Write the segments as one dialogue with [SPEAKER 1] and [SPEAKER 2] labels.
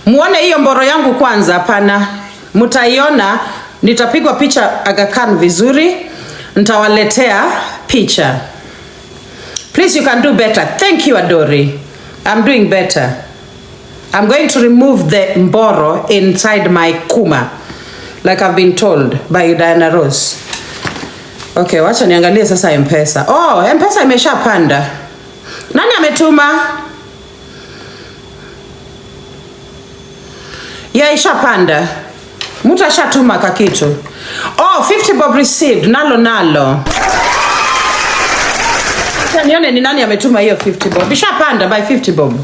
[SPEAKER 1] Muone hiyo mboro yangu kwanza, hapana. Mutaiona, nitapigwa picha Aga Khan vizuri. Nitawaletea picha. Please, you can do better. Thank you, Adori. I'm doing better. I'm going to remove the mboro inside my kuma, like I've been told by Diana Rose. Okay, wacha niangalie sasa M-Pesa. Oh, M-Pesa imeshapanda. Nani ametuma? Yeah, ishapanda. Mtu ashatuma kakitu. Oh, 50 bob received. Nalo. Nione ni nani ametuma hiyo 50 bob. Ishapanda by 50 bob.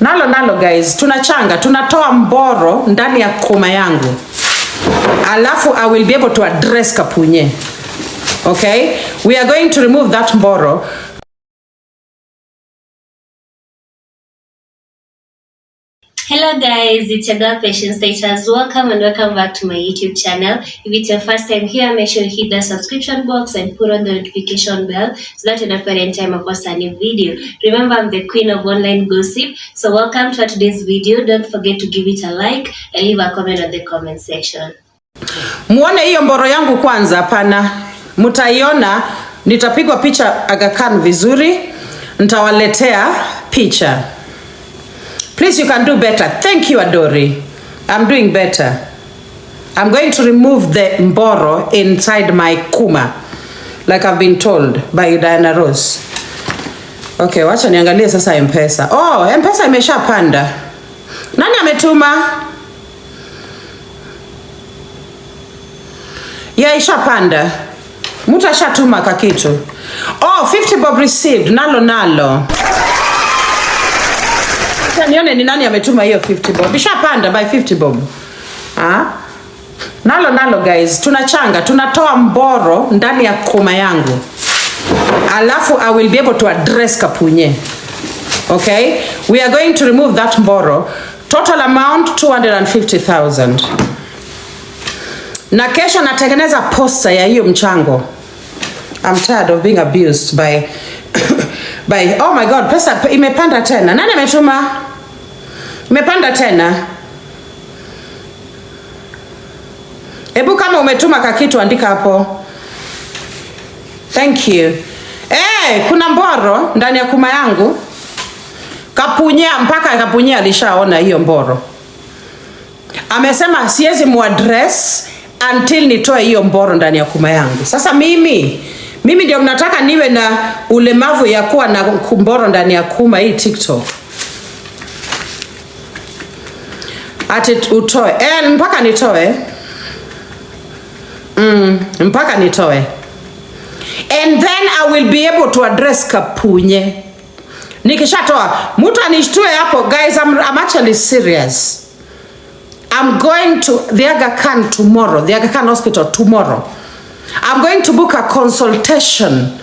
[SPEAKER 1] Nalo guys, tunatoa mboro ndani ya kuma yangu. Alafu I will be able to address Kapunye. Okay? We are going to remove that mboro.
[SPEAKER 2] Hello guys, it's your girl Patience Status. Welcome and welcome back to my YouTube channel. If it's your first time here, make sure you hit the subscription box and put on the notification bell so that you don't miss any time I post a new video. Remember, I'm the queen of online gossip. So welcome to today's video. Don't forget to give it a like and leave a comment on the comment section.
[SPEAKER 1] Muone hiyo mboro yangu kwanza, hapana. Mutaiona, nitapigwa picha Aga Khan vizuri. Nitawaletea picha. Please, you can do better. Thank you, Adori. I'm doing better. I'm going to remove the mboro inside my kuma, like I've been told by Diana Rose. Okay, wacha niangalie sasa M-Pesa. Oh, M-Pesa imeshapanda. Nani ametuma? Yeah, ishapanda. Mtu ashatuma kakitu. Oh, 50 bob received. Nalo. Nione ni nani ametuma hiyo 50 bob. Ishapanda by 50 bob. Nalo guys, tunatoa mboro ndani ya kuma yangu. Alafu I will be able to address Kapunye. Okay? We are going to remove that mboro. Total amount 250,000. Na kesho natengeneza poster ya hiyo mchango. I'm tired of being abused by oh my god, pesa imepanda tena. Nani ametuma? Imepanda tena. Ebu kama umetuma kakitu andika hapo. Thank you. Kuna mboro ndani ya kuma yangu. Mpaka Kapunye alishaona hiyo mboro. Amesema siwezi muaddress until nitoe hiyo mboro ndani ya kuma yangu. Sasa mimi ndio mnataka niwe na ulemavu ya kuwa na mboro ndani ya kuma hii TikTok. Ati utoe. Mpaka nitoe. Mpaka nitoe. And then I will be able to address Kapunye. Nikishatoa. Mtu anishtue hapo. Guys, I'm actually serious. I'm going to the Aga Khan tomorrow. The Aga Khan hospital tomorrow. I'm going to book a consultation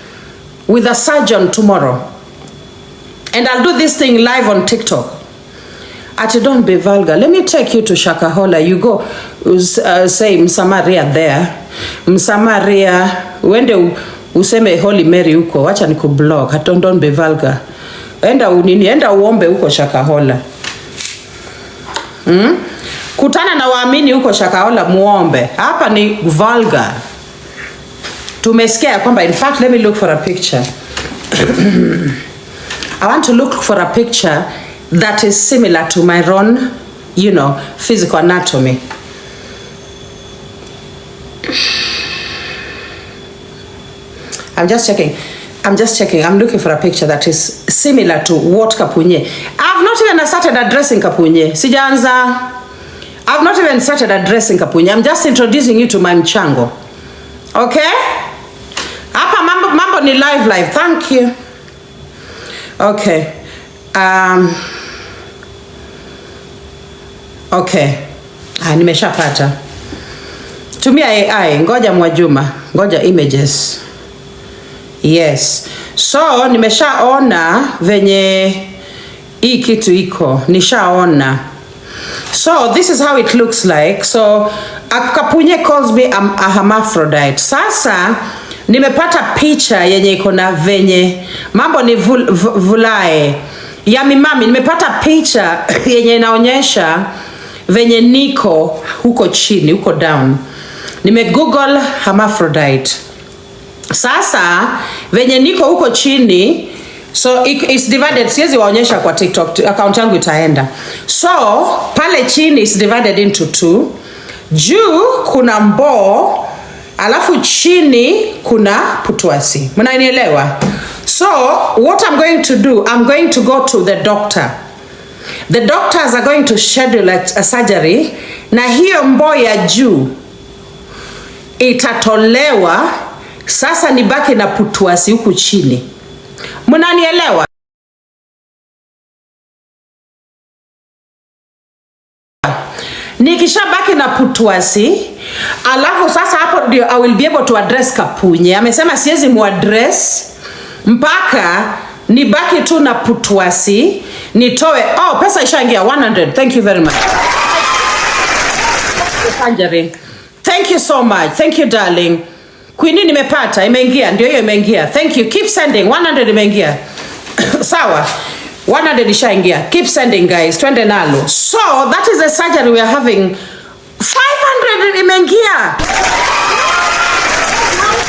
[SPEAKER 1] with a surgeon tomorrow. And I'll do this thing live on TikTok. Ati don't be vulgar. Let me take you to Shakahola. You go, say Msamaria there. Msamaria, uende useme Holy Mary huko. Wacha nikublog. Don't be vulgar. Enda uombe huko Shakahola. Kutana na waamini huko Shakahola muombe. Hapa ni vulgar. Tumesikia kwamba, in fact, let me look for a picture. I want to look for a picture that is similar to my own, physical anatomy. I'm just checking. I'm looking for a picture that is similar to what Kapunye. I've not even started addressing Kapunye. Sijaanza. I've not even started addressing Kapunye. I'm just introducing you to my mchango. Okay? Hapa mambo ni live. Thank you. Okay. Okay. Nimeshapata. Tumia AI. Ngoja Mwajuma. Ngoja images. Yes. So, nimeshaona venye hii kitu iko. Nishaona. So, this is how it looks like. So, Kapunye calls me a hermaphrodite. Sasa, nimepata picha yenye iko na venye mambo ni vulae. ya mimami. Nimepata picha yenye inaonyesha venye niko huko chini, huko down. Nime Google hermaphrodite. Sasa venye niko huko chini, so it's divided. Siwezi waonyesha kwa TikTok, account yangu itaenda. So pale chini is divided into two. Juu kuna mbo, alafu chini kuna putwasi. Mnanielewa? So what I'm going to do, I'm going to go to the doctor. The doctors are going to schedule a surgery, na hiyo mbo ya juu itatolewa. Sasa nibaki na putwasi huku chini. Mnanielewa? Nikishabaki na putwasi, alafu sasa hapo ndio I will be able to address Kapunye. Amesema siwezi muaddress mpaka nibaki tu na putwasi, nitoe. Oh, pesa ishaingia 100. Thank you very much. Thank you so much. Thank you darling. Queenie nimepata, imeingia, ndio hiyo imeingia. Thank you. Keep sending. 100 imeingia. Sawa. 100 ishaingia. Keep sending guys. Twende nalo. So, that is the surgery we are having. 500 imeingia.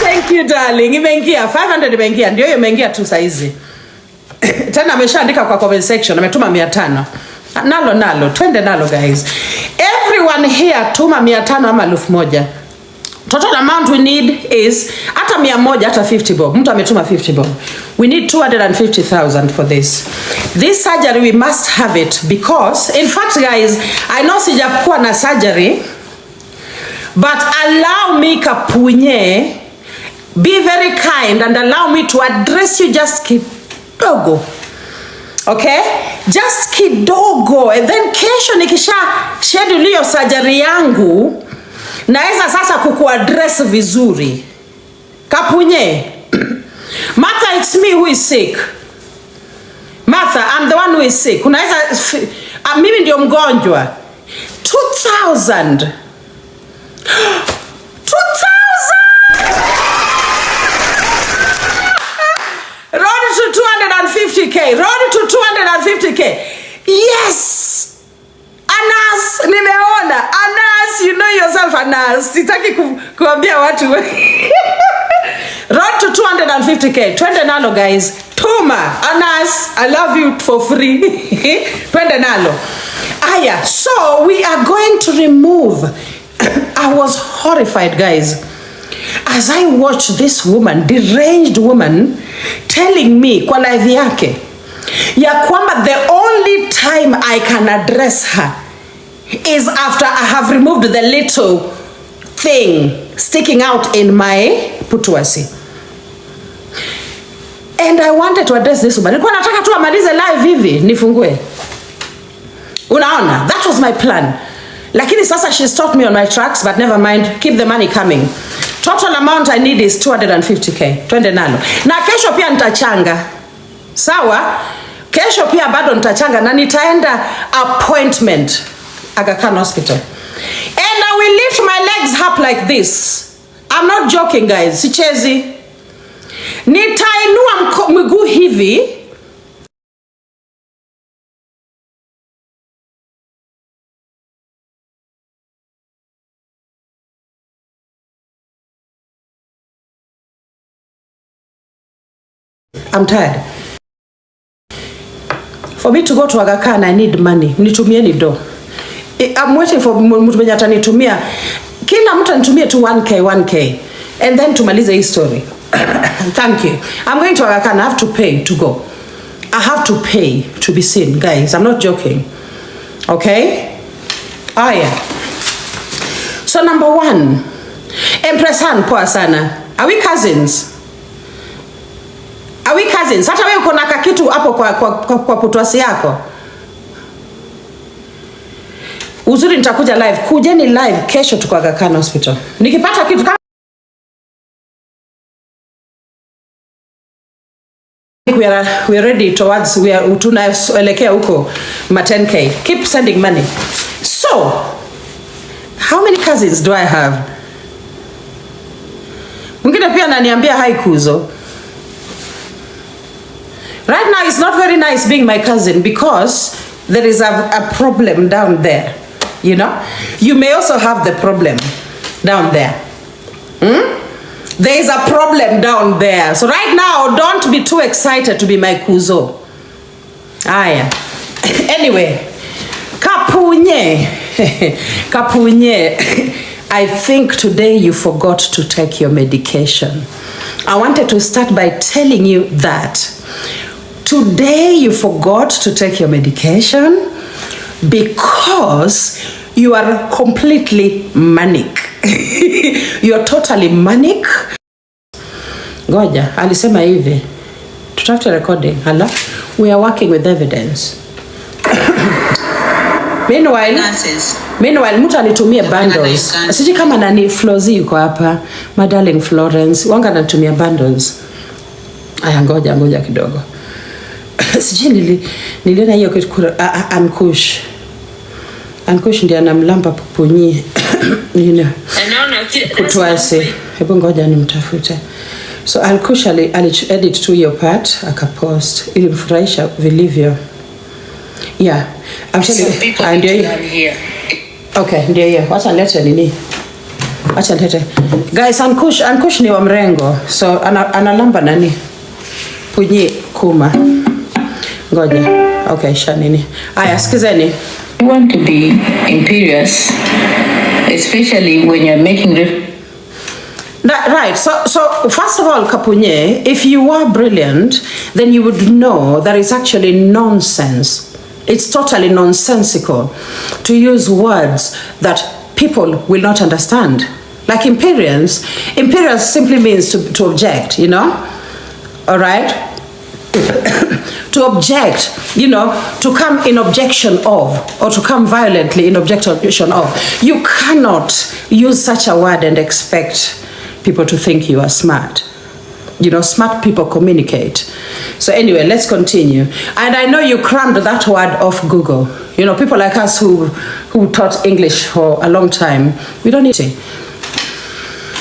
[SPEAKER 1] Thank you darling. Imeingia. 500 imeingia. Ndio hiyo imeingia tu saizi. Tena ameshaandika kwa comment section. Ametuma 500. Nalo. Twende nalo guys. Everyone here tuma 500 ama 1000. Total amount we need is hata 100, hata 50 bob. Mtu ametuma 50 bob. We need 250,000 for this. This surgery we must have it because, in fact guys, I know sijakuwa na surgery, but allow me Kapunye, be very kind and allow me to address you just kidogo. Okay? Just kidogo. And then kesho nikisha schedule hiyo surgery yangu, naweza sasa kukuaddress vizuri. Kapunye. Martha, it's me who is sick. Martha, I'm the one who is sick. Unaweza mimi ndio mgonjwa. 2,000. 2,000. Road to 250k. Road to 250k. Yes. Anas, nimeona. Anas, you know yourself Anas. Sitaki kuambia watu. Road to 250k. Twende nalo guys. Tuma. Anas, I love you for free. Twende nalo. Aya, so we are going to remove. I was horrified guys. As I watched this woman, deranged woman, telling me kwa live yake ya kwamba the only time I can address her is after I have removed the little thing sticking out in my putwasi. And I wanted to address this woman. Nilikuwa nataka tu amalize live hivi nifungue. Unaona? That was my plan. Lakini sasa she stopped me on my tracks, but never mind. Keep the money coming. Total amount I need is 250k. Twende nalo. Na kesho pia nitachanga. Sawa? Kesho pia bado nitachanga na nitaenda appointment Aga Khan Hospital. And I will lift my legs up like this. I'm not joking guys. Sichezi. Nitainua miguu hivi. I'm tired. For me to go to Aga Khan, I need money. Mnitumieni do. I'm waiting for mtu mwenye atanitumia. Kila mtu anitumie tu 1k. And then tumalize hii story. Thank you. I'm going to Aga Khan. I have to pay to go. I have to pay to be seen. Guys, I'm not joking. Okay? Aya. So number 1. Empress Han, poa sana. Are we cousins? Are we cousins? Hata wewe uko na kakitu hapo kwa putwasi yako. Uzuri nitakuja live. Kujeni live kesho tuko Aga Khan Hospital. Nikipata kitu kama we are ready towards tunaelekea huko ma 10k. Keep sending money. So, how many cousins do I have? Mwingine pia ananiambia hi Kuzo. Right now, it's not very nice being my cousin because there is a problem down there. You know? You may also have the problem down there. There is a problem down there. So right now, don't be too excited to be my kuzo. Aya. Anyway, Kapunye. Kapunye. I think today you forgot to take your medication. I wanted to start by telling you that today you forgot to take your medication because you are completely manic. You are totally manic. Ngoja, alisema hivi. Tutafute recording. Hala, we are working with evidence. Meanwhile, mtu anitumie bundles. Siji kama nani Flozi yuko hapa. My darling Florence, wanga anatumia bundles. Aya, ngoja kidogo. Siji niliona hiyo kitu Ankush ndiye anamlamba Pupunyi. You know. Kutwase. Hebu ngoja nimtafute. So Ankush edit to your part akapost ili mfurahisha vilivyo. Yeah. Actually, okay, ndio hiyo. Wacha nilete nini? Wacha nilete. Guys, Ankush ni wa mrengo. So analamba nani? Punyi kuma. Ngoja. Okay, shanini. Aya, sikizeni.
[SPEAKER 3] You want to be imperious, especially when you're making
[SPEAKER 1] right. So first of all, Kapunye, if you are brilliant, then you would know that it's actually nonsense. It's totally nonsensical to use words that people will not understand. Like imperious simply means to object, you know? All right? To object, you know, to come in objection of, or to come violently in objection of. You cannot use such a word and expect people to think you are smart. You know, smart people communicate. So anyway, let's continue. And I know you crammed that word off Google. You know, people like us who taught English for a long time, we don't need it.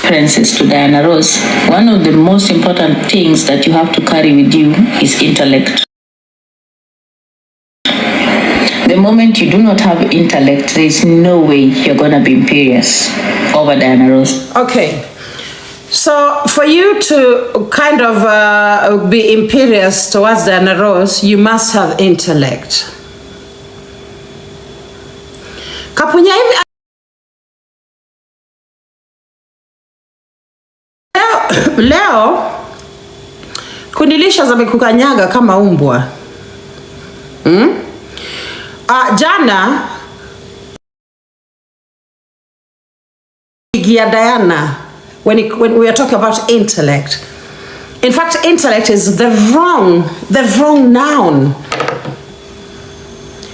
[SPEAKER 3] References to Diana Ross. One of the most important things that you have to carry with you is intellect. The moment you do not have intellect, there is no way you're going to be imperious over Diana Ross.
[SPEAKER 1] Okay. So for you to kind of be imperious towards Diana Ross, you must have intellect. Kapunya hivi leo kunilisha za mekukanyaga kama umbwa. Jana Gia Diana when we are talking about intellect. In fact, intellect is the wrong noun.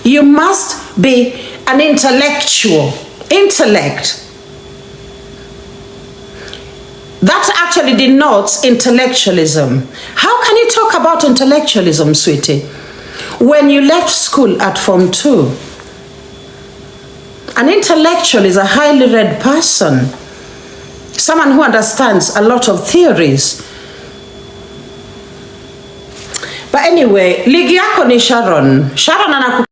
[SPEAKER 1] You must be an intellectual. Intellect. That actually denotes intellectualism. How can you talk about intellectualism, sweetie, when you left school at Form 2? An intellectual is a highly read person, someone who understands a lot of theories. But anyway, ligi yako ni Sharon. Sharon anaku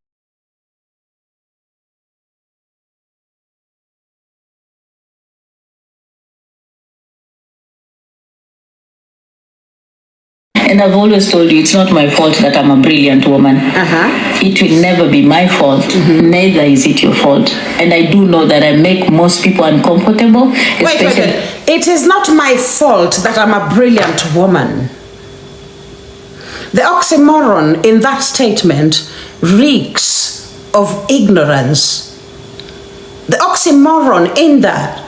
[SPEAKER 3] And I've always told you, it's not my fault that I'm a brilliant woman. It will never be my fault. Neither is it your fault. And I do know that I make most people uncomfortable.
[SPEAKER 1] Wait. It is not my fault that I'm a brilliant woman. The oxymoron in that statement reeks of ignorance. The oxymoron in that.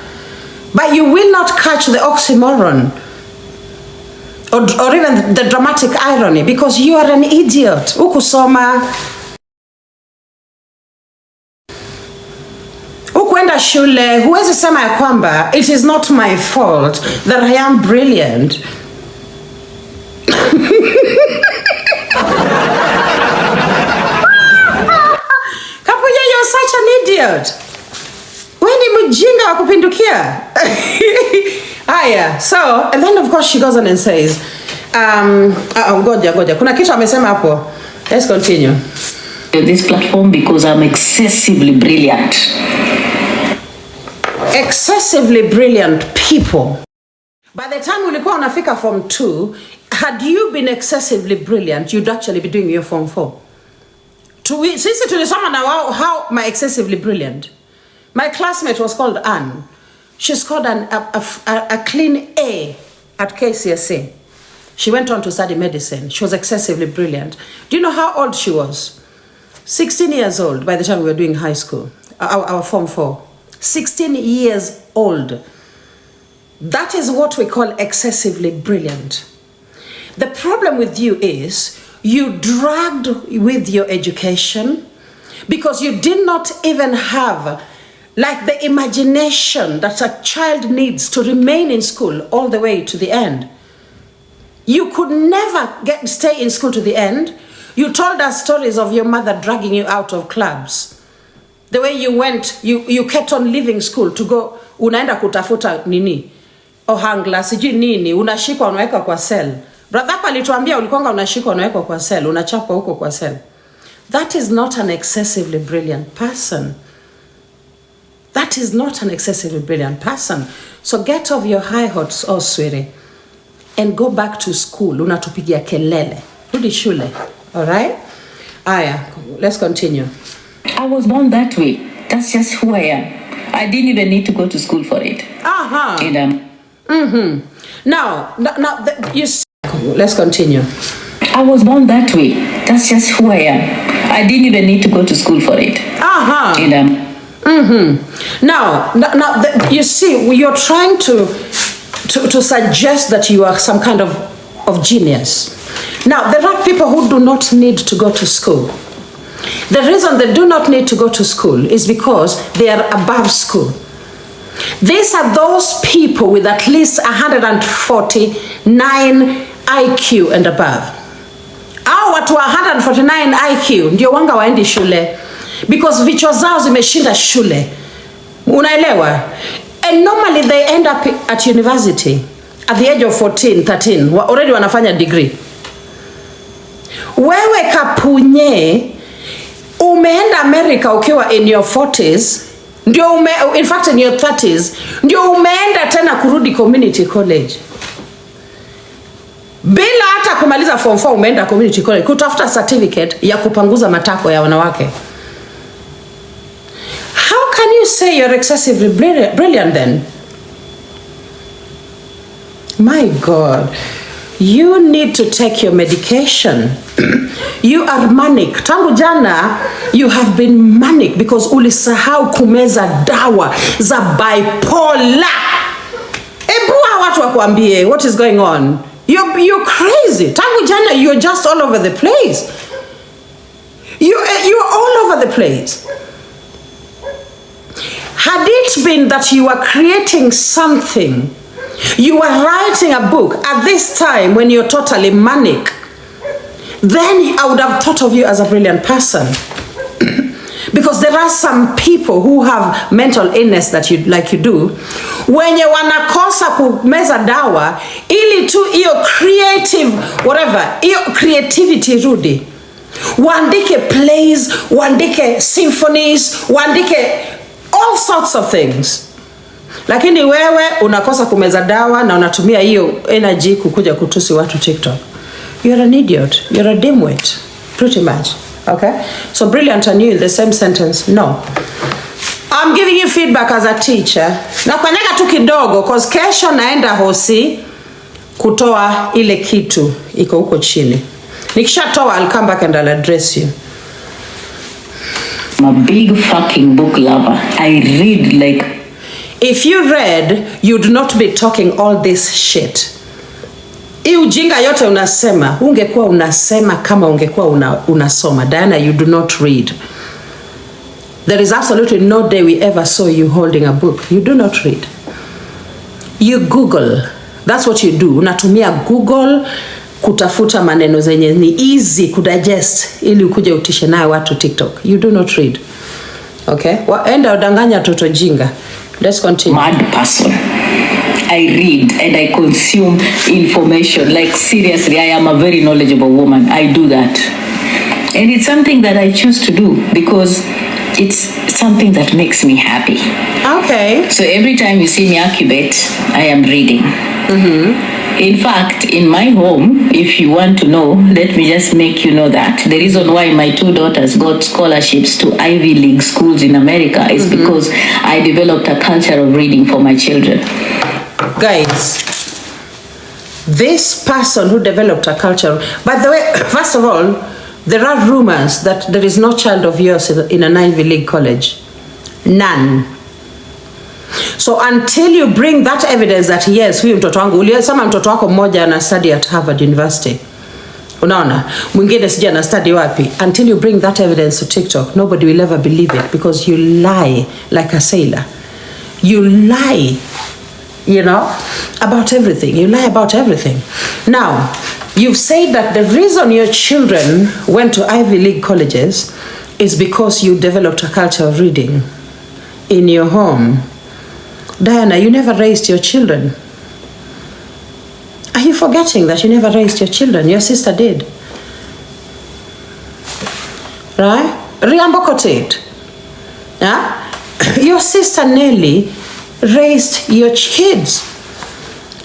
[SPEAKER 1] But you will not catch the oxymoron. Or even the dramatic irony, because you are an idiot. Ukusoma. Ukuenda shule, huwezi sema ya kwamba it is not my fault that I am brilliant. Kapuya, you're such an idiot. Wewe ni mjinga wa kupindukia. So, and then of course she goes on and says, Ngoja. Kuna kitu amesema hapo. Let's continue.
[SPEAKER 3] This platform because I'm excessively brilliant.
[SPEAKER 1] Excessively brilliant people. By the time ulikuwa unafika form 2, had you been excessively brilliant, you'd actually be doing your form 4. Sisi tulisoma na how my excessively brilliant. My classmate was called Anne. She scored a clean A at KCSE. She went on to study medicine. She was excessively brilliant. Do you know how old she was? 16 years old by the time we were doing high school, our form 4. 16 years old. That is what we call excessively brilliant. The problem with you is you dragged with your education because you did not even have like the imagination that a child needs to remain in school all the way to the end. You could never stay in school to the end. You told us stories of your mother dragging you out of clubs. The way you went, you kept on leaving school to go, unaenda kutafuta nini? Ohangla, sijui nini, unashikwa unaweka kwa cell. Brother hapa alituambia ulikonga unashikwa unaweka kwa cell, unachapwa huko kwa cell. That is not an excessively brilliant person. That is not an excessively brilliant person. So get off your high horse, oh sweetie, and go back to school. Unatupigia kelele. Rudi shule. All right? Aya, let's continue.
[SPEAKER 3] I was born that way. That's just who I am. I didn't even need to go to school for it.
[SPEAKER 1] And Now, you. Let's continue.
[SPEAKER 3] I was born that way. That's just who I am. I didn't even need to go to school for it. And
[SPEAKER 1] Now, you see, you're trying to suggest that you are some kind of genius. Now, there are people who do not need to go to school. The reason they do not need to go to school is because they are above school. These are those people with at least 149 IQ and above. Au watu wa 149 IQ ndio wanga waendi shule because vichwa zao zimeshinda shule. Unaelewa? And normally they end up at university at the age of 14, 13. Already wanafanya degree. Wewe Kapunye umeenda America ukiwa in your 40s, ndio in fact in your 30s, ndio umeenda tena kurudi community college. Bila hata kumaliza form 4 umeenda community college kutafuta certificate ya kupanguza matako ya wanawake. How can you say you're excessively brilliant then? My God. You need to take your medication. You are manic. Tangu jana, you have been manic because ulisahau kumeza dawa za bipolar. Ebua watu wakuambie, what is going on? You're crazy. Tangu jana, you're just all over the place. You're all over the place. Had it been that you were creating something, you were writing a book at this time when you're totally manic, then I would have thought of you as a brilliant person. Because there are some people who have mental illness that you do, wenye wanakosa kumeza dawa ili tu iyo creative whatever, iyo creativity rudi. Waandike plays, waandike symphonies, waandike all sorts of things. Lakini wewe unakosa kumeza dawa na unatumia hiyo energy kukuja kutusi watu TikTok. You're an idiot. You're a dimwit. Pretty much. Okay? So brilliant and you in the same sentence? No. I'm giving you feedback as a teacher. Na kwanyaga tu kidogo cause kesho naenda hosi kutoa ile kitu iko huko chini. Nikishatoa I'll come back and I'll address you.
[SPEAKER 3] I'm a big fucking book lover. I read like...
[SPEAKER 1] If you read, you'd not be talking all this shit. Hii ujinga yote unasema, ungekuwa unasema kama ungekuwa unasoma. Diana, you do not read. There is absolutely no day we ever saw you holding a book. You do not read. You Google. That's what you do. Unatumia Google kutafuta maneno zenye ni easy kudigest ili ukuje utishe nayo watu TikTok. You do not read. Okay? Waenda udanganya toto jinga. Let's continue.
[SPEAKER 3] Mad person. I read and I consume information. Like seriously, I am a very knowledgeable woman. I do that. And it's something that I choose to do because it's something that makes me happy.
[SPEAKER 1] Okay.
[SPEAKER 3] So every time you see me accubate, I am reading. In fact, in my home, if you want to know, let me just make you know that the reason why my 2 daughters got scholarships to Ivy League schools in America is because I developed a culture of reading for my children.
[SPEAKER 1] Guys, this person who developed a culture, by the way, first of all, there are rumors that there is no child of yours in an Ivy League college. None. So until you bring that evidence that yes, huyu mtoto wangu, ulisema mtoto wako mmoja ana study at Harvard University. Unaona? Mwingine sija na study wapi. Until you bring that evidence to TikTok, nobody will ever believe it because you lie like a sailor. You lie, you know, about everything. You lie about everything. Now, you've said that the reason your children went to Ivy League colleges is because you developed a culture of reading in your home. Diana, you never raised your children. Are you forgetting that you never raised your children? Your sister did. Right? Riambokotate. Yeah? Your sister Nelly raised your kids.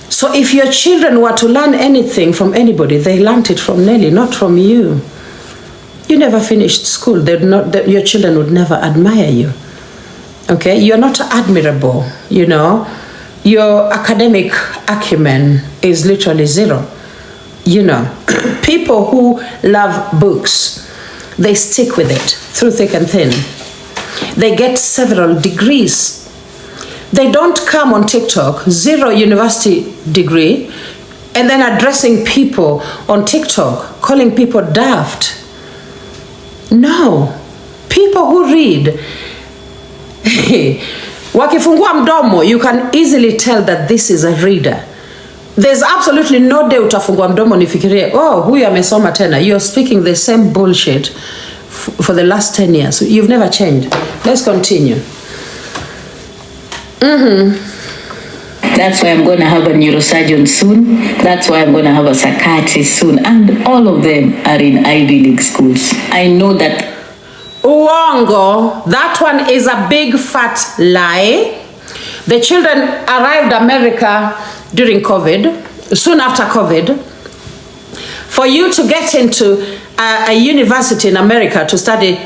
[SPEAKER 1] So if your children were to learn anything from anybody, they learned it from Nelly, not from you. You never finished school. Your children would never admire you. Okay? You're not admirable, you know. Your academic acumen is literally zero. You know, people who love books, they stick with it through thick and thin. They get several degrees. They don't come on TikTok, 0 university degree, and then addressing people on TikTok, calling people daft. No. People who read, wakifungua mdomo, you can easily tell that this is a reader. There's absolutely no day utafungua mdomo nifikirie, oh, huyu amesoma tena. You're speaking the same bullshit for the last 10 years. You've never changed. Let's continue.
[SPEAKER 3] That's why I'm going to have a neurosurgeon soon. That's why I'm going to have a psychiatrist soon. And all of them are in Ivy League schools. I know that.
[SPEAKER 1] Uongo. That one is a big fat lie. The children arrived America during COVID, soon after COVID. For you to get into a university in America to study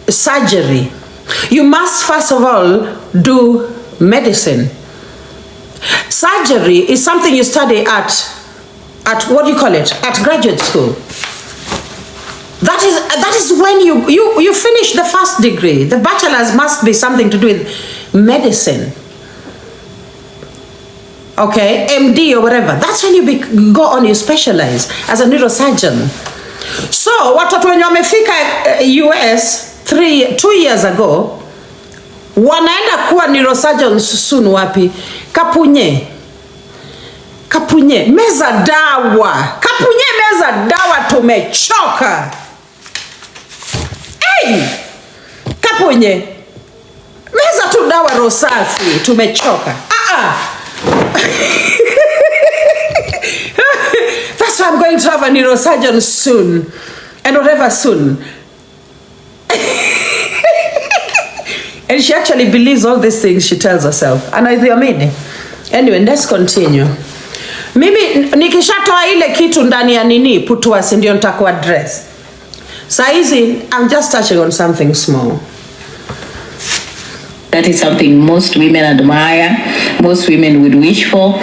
[SPEAKER 1] surgery, you must first of all do medicine. Surgery is something you study at what do you call it? At graduate school. That is when you finish the first degree. The bachelor's must be something to do with medicine. Okay, MD or whatever. That's when you go on, you specialize as a neurosurgeon. So watoto wenye wamefika US 2 years ago wanaenda kuwa neurosurgeons soon wapi? Kapunye. Meza dawa. Kapunye meza dawa, tumechoka. Hey! Kapunye. Meza tu dawa rosafi, tumechoka. That's why I'm going to have a neurosurgeon soon. And whatever soon. And she actually believes all these things she tells herself. And I mean, anyway, let's continue. Mimi nikishatoa ile kitu ndani ya nini putuasi ndio nitaku address. Saizi, I'm just touching on something small.
[SPEAKER 3] That is something most women admire, most women would wish for.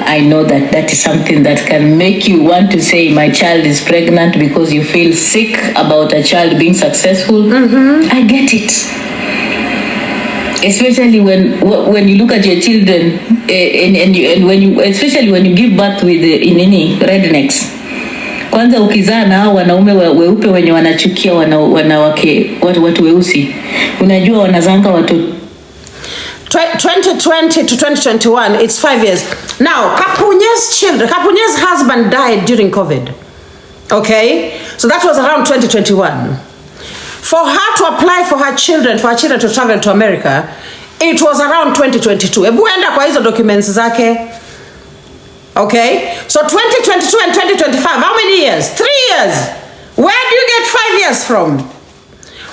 [SPEAKER 3] I know that is something that can make you want to say my child is pregnant because you feel sick about a child being successful. I get it. Especially when you look at your children and when you, especially when you give birth with rednecks. Kwanza ukizaa na wanaume weupe wenye wanachukia wanawake watu weusi, unajua wanazanga watu
[SPEAKER 1] 2020 to 2021, it's 5 years. Now, Kapunye's husband died during COVID. Okay? So that was around 2021. For her to apply for her children to travel to America, it was around 2022. Ebu enda kwa hizo documents zake. Okay? So 2022 and 2025, how many years? 3 years. Where do you get 5 years from?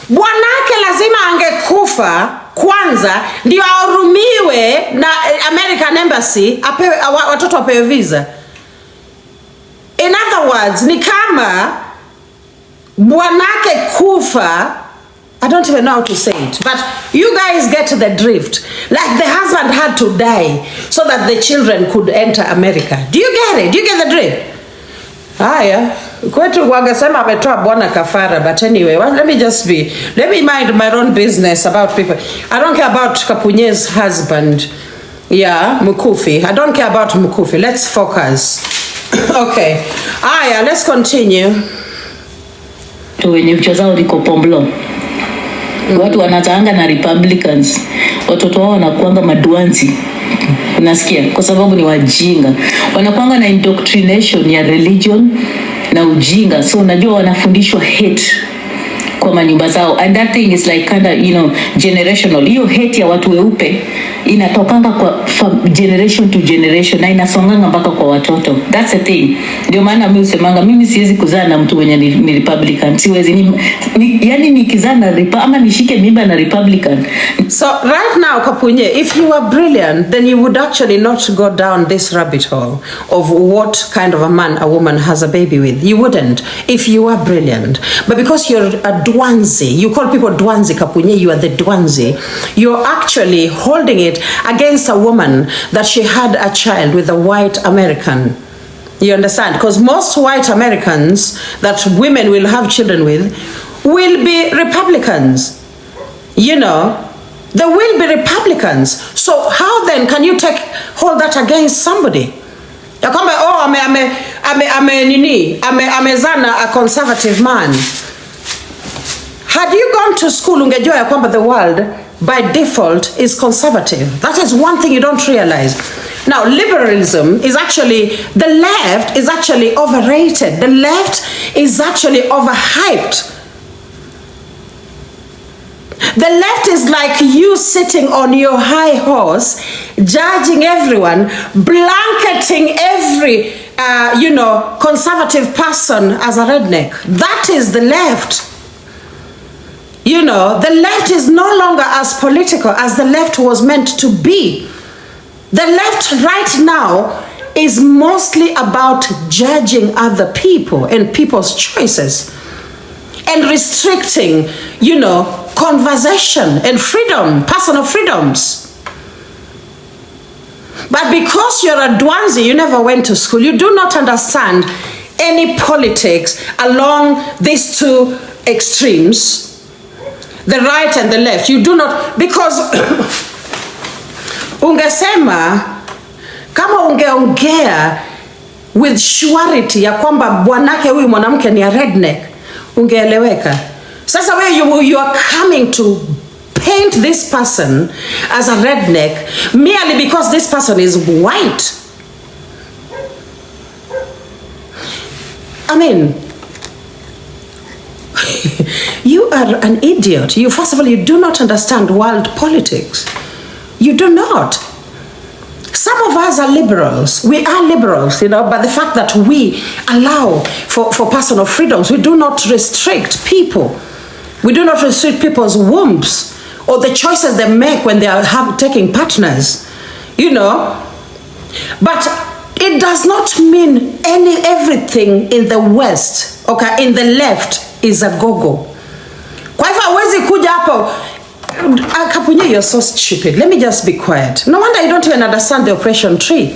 [SPEAKER 1] Bwanake lazima angekufa kwanza ndio ahurumiwe na American Embassy, apewe, watoto wapewe visa. In other words, ni kama bwanake kufa, I don't even know how to say it, but you guys get the drift. Like the husband had to die so that the children could enter America. Do you get it? Do you get the drift? Haya, kwetu wangesema ametoa bwana kafara, but anyway, let me mind my own business about people. I don't care about Kapunye's husband. Yeah, Mukufi. I don't care about Mukufi. Let's focus. Okay. Haya, let's continue.
[SPEAKER 3] Tu wenye vichwa zao liko pomblo. Watu wanataanga na Republicans. Watoto wao wanakuanga maduanzi. Unasikia? Kwa sababu ni wajinga. Wanakuanga na indoctrination ya religion na ujinga. So unajua wanafundishwa hate kwa manyumba zao. And that thing is like kinda, you know, generational. Hiyo hate ya watu weupe inatokanga from generation to generation na inasonganga mpaka kwa watoto. That's the thing. Ndio maana mimi usemanga mimi siwezi kuzaa na mtu mwenye ni Republican. Siwezi yani nikizaa na ama nishike mimba na Republican.
[SPEAKER 1] So right now Kapunye, if you are brilliant, then you would actually not go down this rabbit hole of what kind of a man a woman has a baby with. You wouldn't if you are brilliant. But because you're a Dwanzi, you call people Dwanzi, Kapunye, you are the Dwanzi. You're actually holding it against a woman that she had a child with a white American. You understand? Because most white Americans that women will have children with will be Republicans. You know, they will be Republicans. So how then can you hold that against somebody? Ya kwamba amezana a conservative man. Had you gone to school, ungejua ya kwamba the world by default is conservative. That is one thing you don't realize. Now, liberalism is actually, the left is actually overrated. The left is actually overhyped. The left is like you sitting on your high horse, judging everyone, blanketing every, conservative person as a redneck. That is the left. You know, the left is no longer as political as the left was meant to be. The left right now is mostly about judging other people and people's choices and restricting, conversation and freedom, personal freedoms. But because you're a Dwanzi, you never went to school, you do not understand any politics along these two extremes, the right and the left. You do not, because ungesema kama ungeongea with surety ya kwamba bwanake huyu mwanamke ni a redneck, ungeeleweka. Sasa wewe you are coming to paint this person as a redneck merely because this person is white. I mean, you are an idiot. First of all, you do not understand world politics. You do not. Some of us are liberals. We are liberals, but the fact that we allow for personal freedoms, we do not restrict people. We do not restrict people's wombs or the choices they make when they are taking partners, But it does not mean everything in the West, okay, in the left is a go-go. Kwa hivyo hawezi kuja hapo, Kapunye, you're so stupid. Let me just be quiet. No wonder you don't even understand the oppression tree.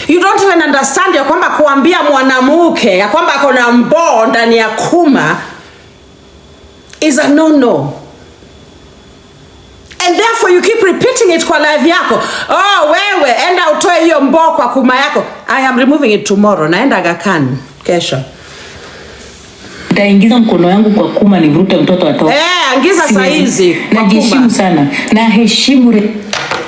[SPEAKER 1] You don't even understand ya kwamba kuambia mwanamuke ya kwamba kuna mboo ndani ya kuma is a no-no. And therefore you keep repeating it kwa live yako. Oh, wewe, enda utoe hiyo mboo kwa kuma yako. I am removing it tomorrow. Naenda Aga Khan kesho.
[SPEAKER 3] Taingiza mkono yangu kwa kuma nivute mtoto atoke.
[SPEAKER 1] Angiza saizi.
[SPEAKER 3] Najiheshimu sana. Na heshimu.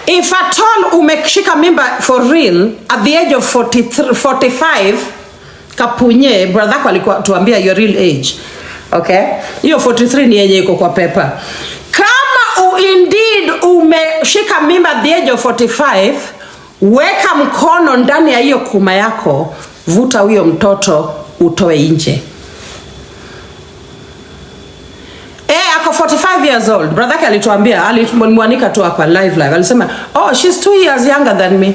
[SPEAKER 1] If at all umeshika mimba for real at the age of 45, Kapunye, brother kwa alikuwa tuambia your real age. Okay? Hiyo 43 ni yenye iko kwa paper. Kama indeed umeshika mimba at the age of 45, weka mkono ndani ya hiyo kuma yako, vuta huyo mtoto utoe nje. Ako 45 years old. Brother yake alituambia, alimwanika tu hapa live. Alisema, "Oh, she's 2 years younger than me."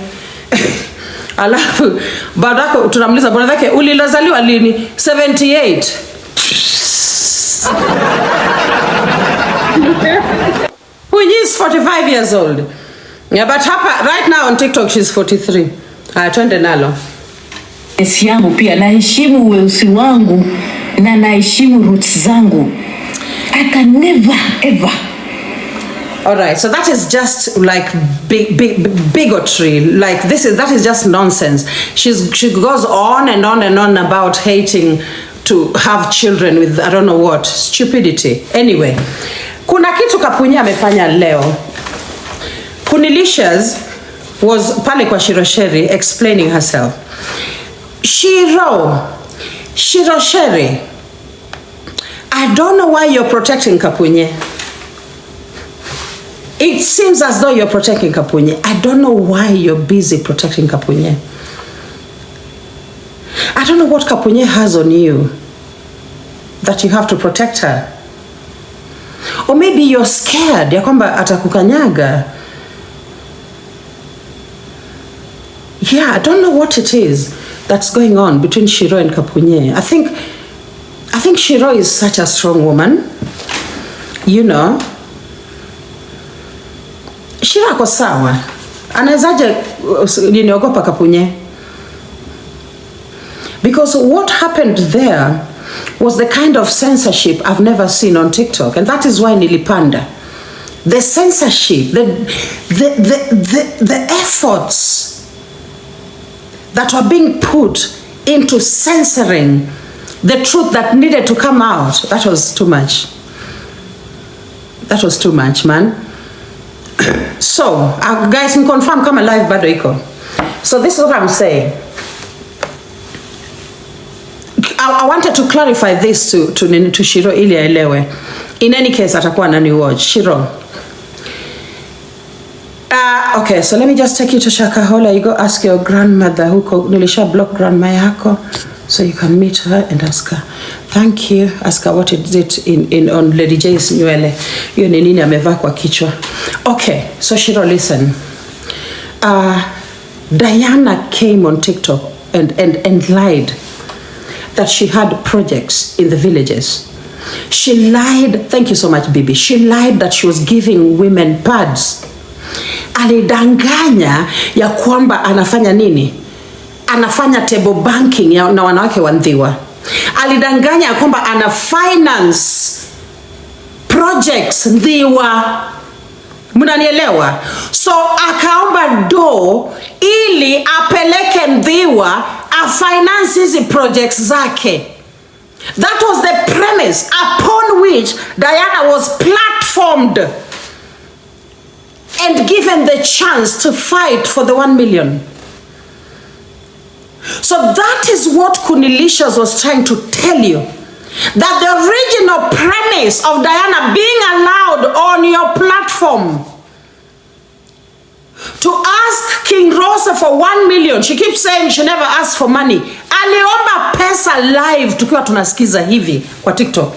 [SPEAKER 1] Alafu baada tunamuuliza brother yake, "Ulilazaliwa lini?" 78. Which is 45 years old. Yeah, but hapa right now on TikTok she's 43. Twende nalo.
[SPEAKER 3] Esi yangu pia naheshimu weusi wangu na naheshimu roots zangu. I can never ever.
[SPEAKER 1] All right, so that is just like bigotry. Like that is just nonsense. She goes on and on and on about hating to have children with I don't know what stupidity. Anyway, kuna kitu Kapunye amefanya leo. Kunilicious was pale kwa Shirosheri explaining herself. Shirosheri, I don't know why you're protecting Kapunye. It seems as though you're protecting Kapunye. I don't know why you're busy protecting Kapunye. I don't know what Kapunye has on you that you have to protect her. Or maybe you're scared ya kwamba atakukanyaga. Yeah, I don't know what it is that's going on between Shiro and Kapunye. I think Shiro is such a strong woman. You know. Shiro ako sawa. Anawezaje niogopa Kapunye? Because what happened there was the kind of censorship I've never seen on TikTok, and that is why nilipanda. The censorship, the efforts that were being put into censoring the truth that needed to come out, that was too much. That was too much, man. So, guys, can confirm kama live bado iko. So this is what I'm saying. I wanted to clarify this to Shiro ili aelewe. In any case, atakuwa nani watch. Shiro. Okay, so let me just take you to Shakahola. You go ask your grandmother huko. Nilisha block grandma yako, so you can meet her and ask her. Thank you. Ask her what is it in on Lady J's nywele. Hiyo ni nini amevaa kwa kichwa. Okay, so Shiro, listen. Diana came on TikTok and lied that she had projects in the villages. She lied, thank you so much, Bibi. She lied that she was giving women pads. Alidanganya ya kwamba anafanya nini? Anafanya table banking na wanawake wa Ndhiwa. Alidanganya ya kwamba ana finance projects Ndhiwa. Mnanielewa? So akaomba do ili apeleke Ndhiwa finance hizi projects zake. That was the premise upon which Diana was platformed and given the chance to fight for the 1 million. So that is what Kunilicious was trying to tell you. That the original premise of Diana being allowed on your platform to ask King Rosa for 1 million. She keeps saying she never asked for money. Aliomba pesa live tukiwa tunasikiza hivi kwa TikTok.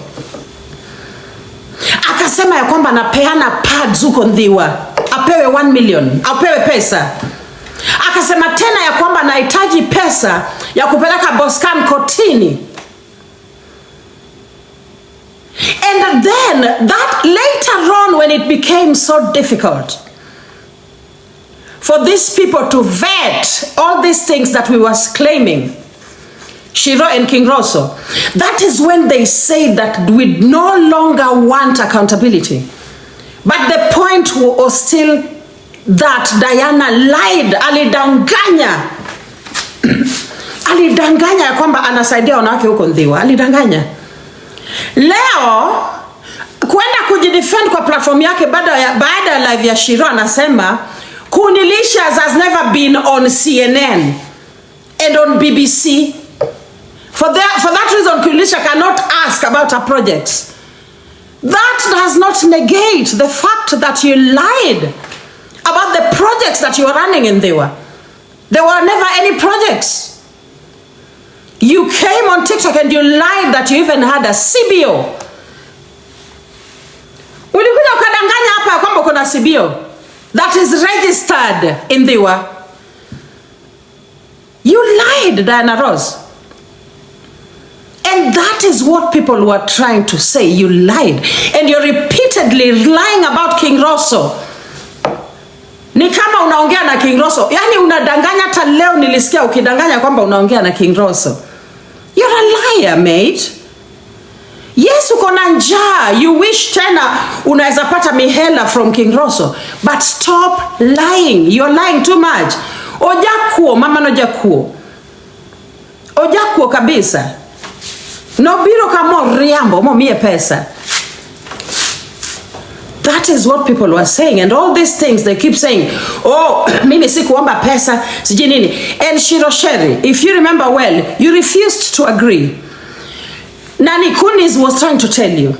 [SPEAKER 1] Akasema ya kwamba anapeana pads huko Ndhiwa. Apewe 1 million. Apewe pesa. Akasema tena ya kwamba anahitaji pesa ya kupeleka Boscan kotini. And then that later on when it became so difficult for these people to vet all these things that we was claiming, Shiro and King Rosso, that is when they say that we no longer want accountability. But the point was still that Diana lied, alidanganya. Alidanganya ya kwamba anasaidia wanawake huko Ndhiwa, alidanganya. Leo kwenda kujidefend kwa platform yake baada ya live ya Shiro anasema Kunilicious has never been on CNN and on BBC. For that reason, Kunilicious cannot ask about her projects. That does not negate the fact that you lied projects that you are running in there were never any projects. You came on TikTok and you lied that you even had a CBO. Ulikuja ukadanganya hapa kwamba kuna CBO that is registered in there. You lied, Diana Ross. And that is what people were trying to say. You lied. And you're repeatedly lying about King Rosso. Ni kama unaongea na King Rosso. Yani unadanganya, hata leo nilisikia ukidanganya kwamba unaongea na King Rosso. You're a liar, mate. Yes, uko na njaa. You wish tena unaweza pata mihela from King Rosso. But stop lying. You're lying too much. Ojakuo, mama nojakuo. Ojakuo kabisa. No biro kamo riambo, mo mie pesa. That is what people were saying. And all these things, they keep saying, oh, mimi sikuomba pesa, sijui nini. And Shirosheri, if you remember well, you refused to agree. Nani Kunis was trying to tell you.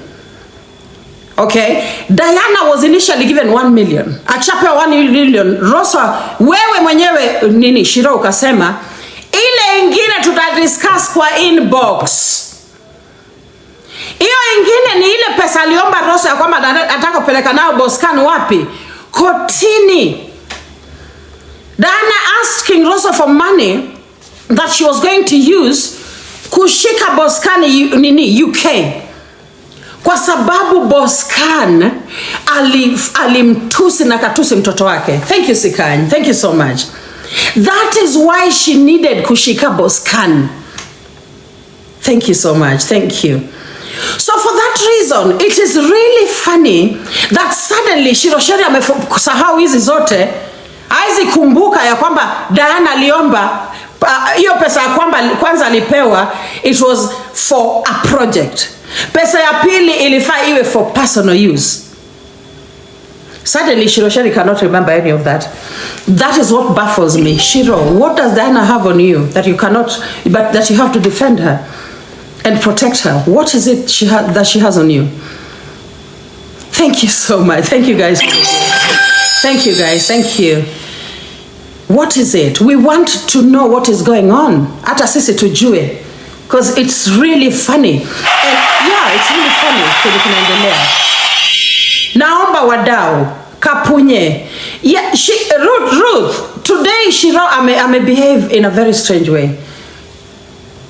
[SPEAKER 1] Okay? Diana was initially given 1 million. Achapewa 1 million. Rosa, wewe mwenyewe nini, Shiro ukasema, ile ingine tutadiscuss kwa inbox. Iyo ingine ni ile pesa aliomba Rosa ya kwamba ataka kupeleka nao Boscan wapi? Kotini. Diana asked King Rosa for money that she was going to use kushika Boscan nini UK. Kwa sababu Boscan alimtusi na katusi mtoto wake. Thank you, Sikany. Thank you so much. That is why she needed kushika Boscan. Thank you so much. Thank you. So for that reason, it is really funny that suddenly Shirosheri amesahau hizi zote, haizi kumbuka ya kwamba Diana aliomba hiyo pesa ya kwamba kwanza alipewa, it was for a project. Pesa ya pili ilifaa iwe for personal use. Suddenly Shirosheri cannot remember any of that. That is what baffles me. Shiro, what does Diana have on you that you cannot, but that you have to defend her and protect her? What is it that she has on you? Thank you so much. Thank you guys. Thank you guys. Thank you. What is it? We want to know what is going on. Hata sisi tujue. Because it's really funny. And yeah, it's really funny. Kunaendelea. Naomba wadau kapunye. Yeah, Ruth, today Shiro ame behave in a very strange way.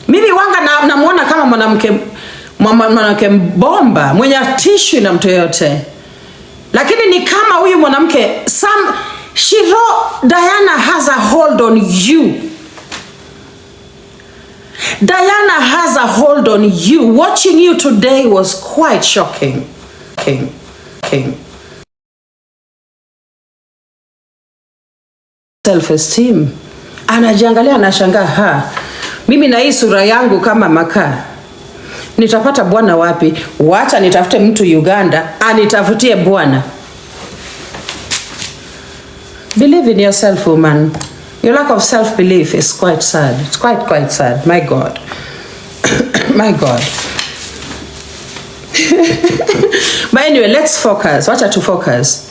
[SPEAKER 1] Mimi wanga namuona kama mwanamke bomba, mwenye tissue na mtu yote. Lakini ni kama huyu mwanamke, Shiro, Diana has a hold on you. Diana has a hold on you. Watching you today was quite shocking. King. Self-esteem. Anajiangalia, anashangaa, mimi na hii sura yangu kama makaa, nitapata bwana wapi? Wacha nitafute mtu Uganda anitafutie bwana. Believe in yourself, woman. Your lack of self-belief is quite sad. It's quite sad. My God. My God. But anyway, let's focus. Wacha to focus.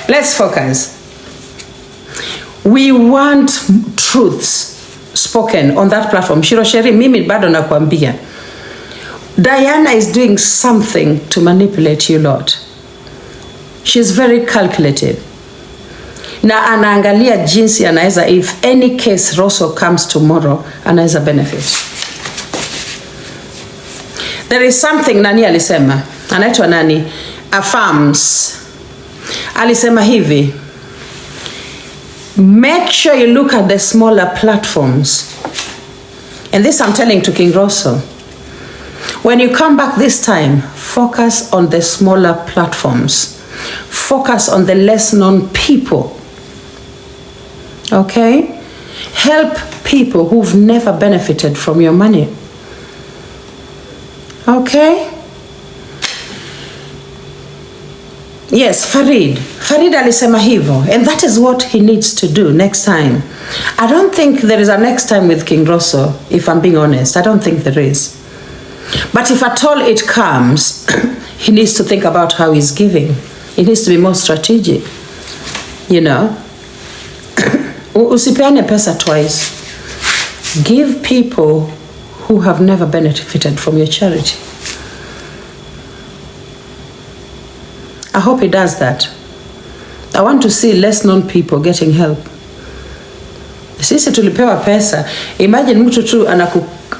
[SPEAKER 1] Let's focus. We want truths spoken on that platform. Shirosheri, mimi bado nakwambia, Diana is doing something to manipulate you, Lord. She's very calculative. Na anaangalia jinsi anaweza, if any case Rosso comes tomorrow, anaweza benefit. There is something nani alisema, anaitwa nani, affirms. Alisema hivi, make sure you look at the smaller platforms. And this I'm telling to King Rosso. When you come back this time, focus on the smaller platforms. Focus on the less known people. Okay? Help people who've never benefited from your money. Okay? Yes, Farid alisema hivyo, and that is what he needs to do next time. I don't think there is a next time with King Rosso, if I'm being honest. I don't think there is. But if at all it comes, he needs to think about how he's giving. It needs to be more strategic. You know, usipeane pesa twice. Give people who have never benefited from your charity. I hope he does that. I want to see less known people getting help. Sisi tulipewa pesa. Imagine mtu tu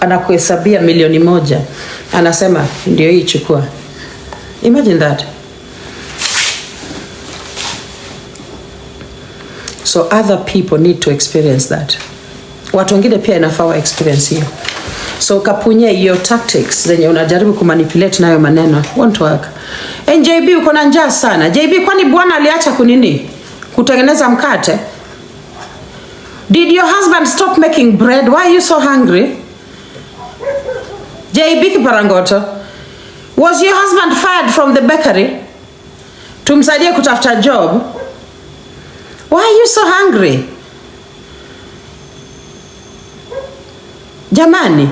[SPEAKER 1] anakuhesabia milioni 1. Anasema ndio hii chukua. Imagine that. So other people need to experience that. Watu wengine pia inafaa experience hiyo. So Kapunye, your tactics zenye unajaribu kumanipulate nayo maneno won't work. And JB uko na njaa sana. JB, kwani bwana aliacha kunini? Kutengeneza mkate? Did your husband stop making bread? Why are you so hungry? JB Kiparangoto, was your husband fired from the bakery? Tumsaidie kutafuta job? Why are you so hungry? Jamani,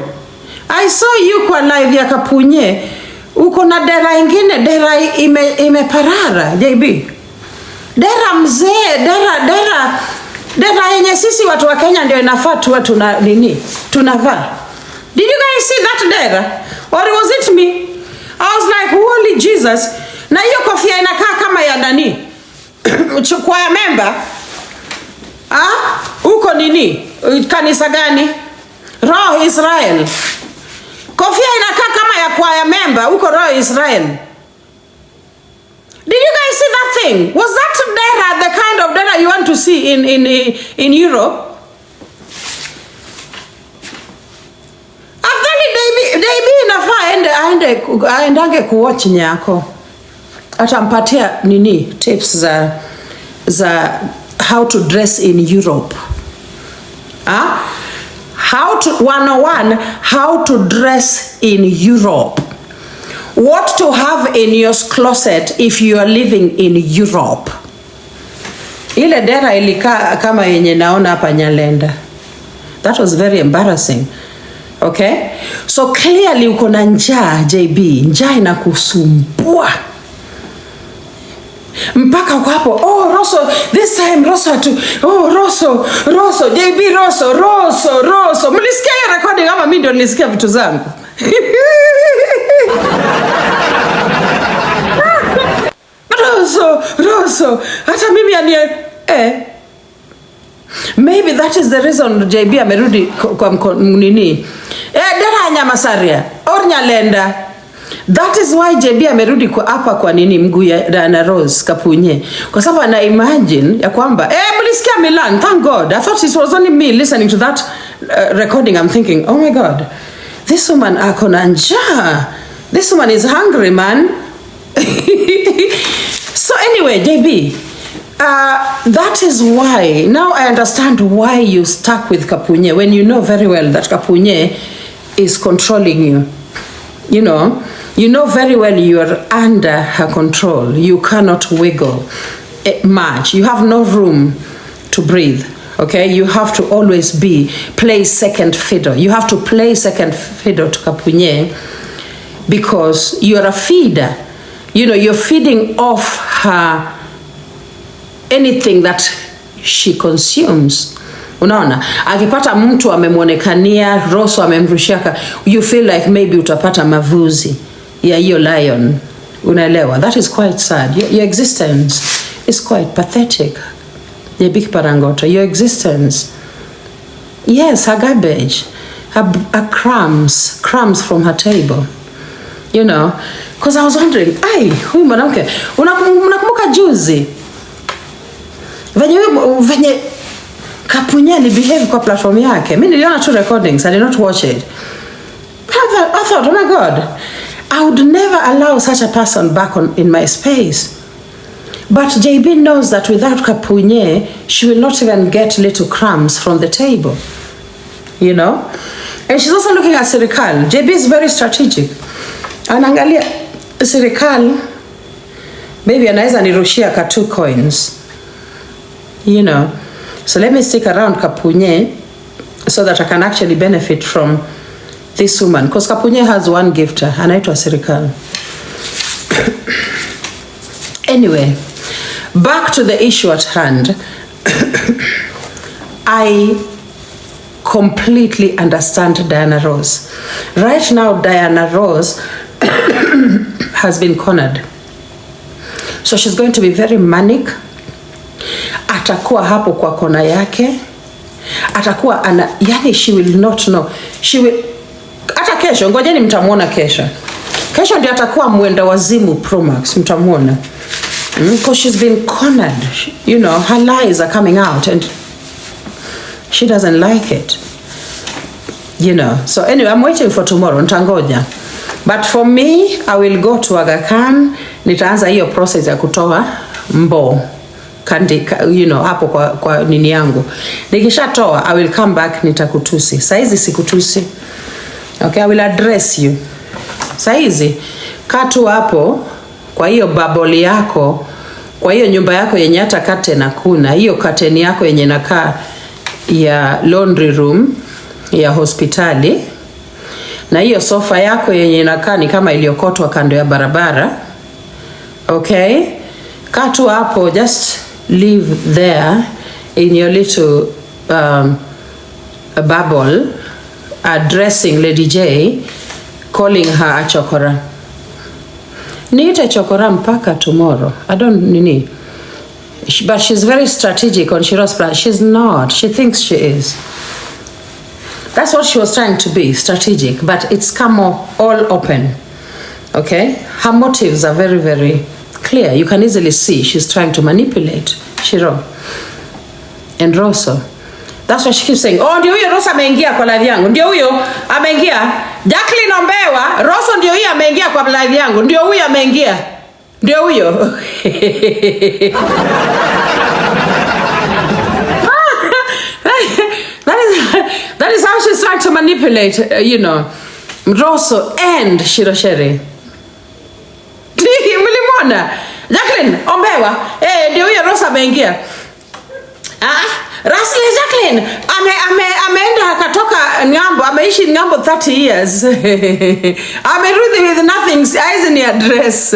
[SPEAKER 1] I saw you kwa live ya Kapunye. Uko na dera ingine, dera imeparara, JB. Dera mzee, dera yenye sisi watu wa Kenya ndio inafaa tuwa tunavaa. Did you guys see that dera? Or was it me? I was like, holy Jesus. Na hiyo kofia inakaa kama ya nani? Kwa ya member? Uko nini? Kanisa gani? Roho Israel. Kofia inakaa kama ya kwaya member, uko Roho Israel. Did you guys see that thing? Was that dera the kind of dera you want to see in Europe? Afadhali inafaa aendange kuwatch nyako. Atampatia nini tips za how to dress in Europe. How to dress in Europe. What to have in your closet if you are living in Europe. Ile dera ilika kama yenye naona hapa Nyalenda. That was very embarrassing. Okay? So clearly uko na njaa, JB. Njaa inakusumbua. Mpaka kwa hapo, oh Rosso, this time Rosso to, oh Rosso, JB Rosso. Mlisikia hiyo recording ama mimi ndio nilisikia vitu zangu? Rosso, hata mimi maybe that is the reason JB amerudi kwa nini. Dera Nyamasaria, or Nyalenda. That is why JB amerudi kwa hapa kwa nini mguu ya na Rose Kapunye. Kwa sababu ana imagine ya kwamba mlisikia Milan, thank God. I thought it was only me listening to that recording. I'm thinking, oh my God, this woman akona njaa. This woman is hungry, man. So anyway, JB, that is why now I understand why you stuck with Kapunye when you know very well that Kapunye is controlling you. You know very well you are under her control. You cannot wiggle much. You have no room to breathe. Okay, you have to always play second fiddle. You have to play second fiddle to Kapunye because you are a feeder. You're feeding off her anything that she consumes. Unaona, akipata mtu amemwonekania, Rosso amemrushaka, you feel like maybe utapata mavuzi ya hiyo lion. Unaelewa? That is quite sad. Your existence is quite pathetic. Big Parangoto, your existence. Yes, her garbage, her crumbs from her table. Because I was wondering, huyu mwanamke, unakumbuka juzi? Venye Kapunye behave kwa platform yake. Mimi niliona two recordings, I did not watch it. I thought, oh my God, I would never allow such a person back in my space. But JB knows that without Kapunye, she will not even get little crumbs from the table. And she's also looking at Serikal. JB is very strategic. Anaangalia Serikal, maybe anaweza nirushia ka 2 coins. So let me stick around Kapunye so that I can actually benefit from this woman. Because Kapunye has one gifter, anaitwa Serikal. Anyway, back to the issue at hand. I completely understand Diana Ross. Right now, Diana Ross has been cornered. So she's going to be very manic. Atakuwa hapo kwa kona yake. Atakuwa yani she will not know. She will, hata kesho, ngojeni mtamuona kesho. Kesho ndio atakuwa mwenda wazimu Pro Max, mtamuona. Because she's been cornered. You know, her lies are coming out and she doesn't like it. You know. So anyway, I'm waiting for tomorrow. Ntangoja. But for me, I will go to Aga Khan. Nitaanza hiyo process ya kutoa mbo. You know, hapo kwa nini yangu. Nikishatoa, I will come back nitakutusi. Saizi sikutusi. Okay, I will address you. Saizi, katu hapo, kwa hiyo bubble yako, kwa hiyo nyumba yako yenye hata curtain hakuna, hiyo curtain yako yenye nakaa ya laundry room ya hospitali, na hiyo sofa yako yenye nakaa ni kama iliyokotwa kando ya barabara. Okay? Katu hapo, just live there in your little bubble, addressing Lady J, calling her a chokora. Niite chokora mpaka tomorrow. I don't nini. But she's very strategic on Shiro's plan. She's not. She thinks she is. That's what she was trying to be, strategic. But it's come all open. Okay? Her motives are very, very clear. You can easily see she's trying to manipulate Shiro and Rosso. That's why she keeps saying, oh, ndio huyo Rosso ameingia kwa live yangu. Ndio huyo ameingia. Jacqueline Ombewa, Rosso ndio huyo ameingia kwa live yangu. Ndio huyo ameingia. Ndio huyo. That is how she's trying to manipulate, you know, Rosso and Shiroshere. Mlimona? Jacqueline Ombewa, ndio huyo Rosso ameingia. Rasli Jacqueline ameenda akatoka ngambo, ameishi ngambo 30 years. Amerudi with nothing, eyes in address.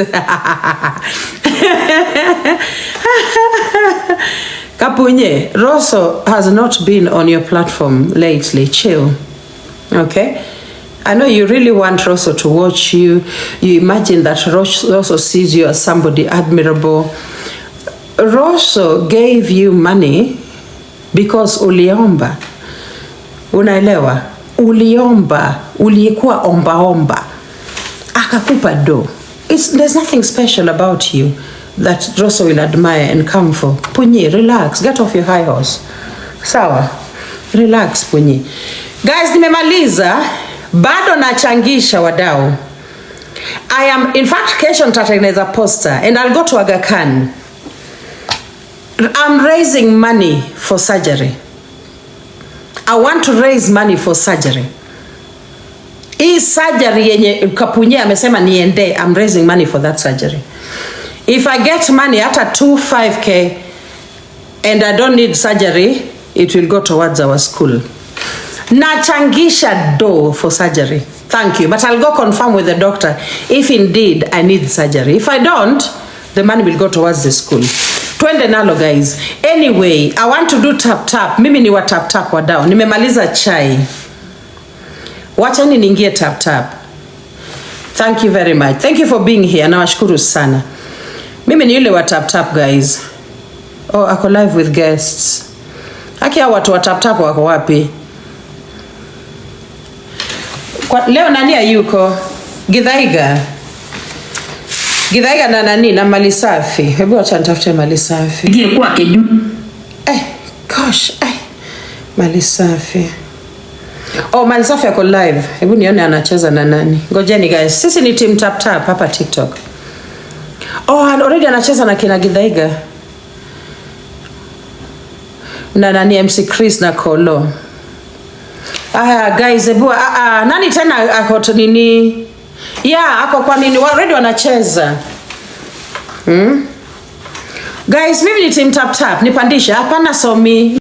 [SPEAKER 1] Kapunye, Rosso has not been on your platform lately. Chill. Okay? I know you really want Rosso to watch you. You imagine that Rosso sees you as somebody admirable. Rosso gave you money because uliomba. Unaelewa? Uliomba. Ulikuwa omba. Akakupa do. There's nothing special about you that Rosso will admire and come for. Punyi, relax. Get off your high horse. Sawa? Relax, Punyi. Guys, nimemaliza. Bado nachangisha wadau. In fact, kesho nitatengeneza poster and I'll go to Aga Khan. I'm raising money for surgery. I want to raise money for surgery. Hii surgery yenye Kapunye amesema niende, I'm raising money for that surgery. If I get money hata 25k and I don't need surgery, it will go towards our school. Nachangisha do for surgery. Thank you. But I'll go confirm with the doctor if indeed I need surgery. If I don't, the money will go towards the school. Twende nalo guys. Anyway, I want to do tap. Mimi ni wa tap wadau. Nimemaliza chai. Wachani niingie tap. Thank you very much. Thank you for being here. Nawashukuru sana. Mimi ni yule wa tap guys. Oh, ako live with guests. Haki hao watu wa tap wako wapi? Leo nani hayuko? Githaiga na nani na mali safi. Hebu acha nitafute mali safi.
[SPEAKER 3] Ndiye kwa keju.
[SPEAKER 1] Gosh, mali safi. Oh, mali safi yako live. Hebu nione anacheza na nani. Ngojeni guys. Sisi ni team tap hapa TikTok. Oh, and already anacheza na kina Githaiga. Na nani MC Chris na Kolo. Guys, hebu nani tena ako nini? Yeah, ako kwa nini? Already wanacheza. Guys, mimi ni team tap. Nipandisha hapana somi.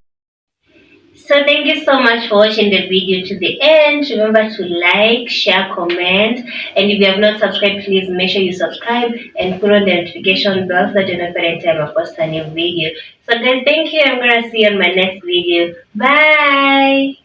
[SPEAKER 2] So thank you so much for watching the video to the end. Remember to like, share, comment, and if you have not subscribed, please make sure you subscribe and put on the notification bell so that you know every time I post a new video. So guys, thank you. I'm gonna see you on my next video. Bye.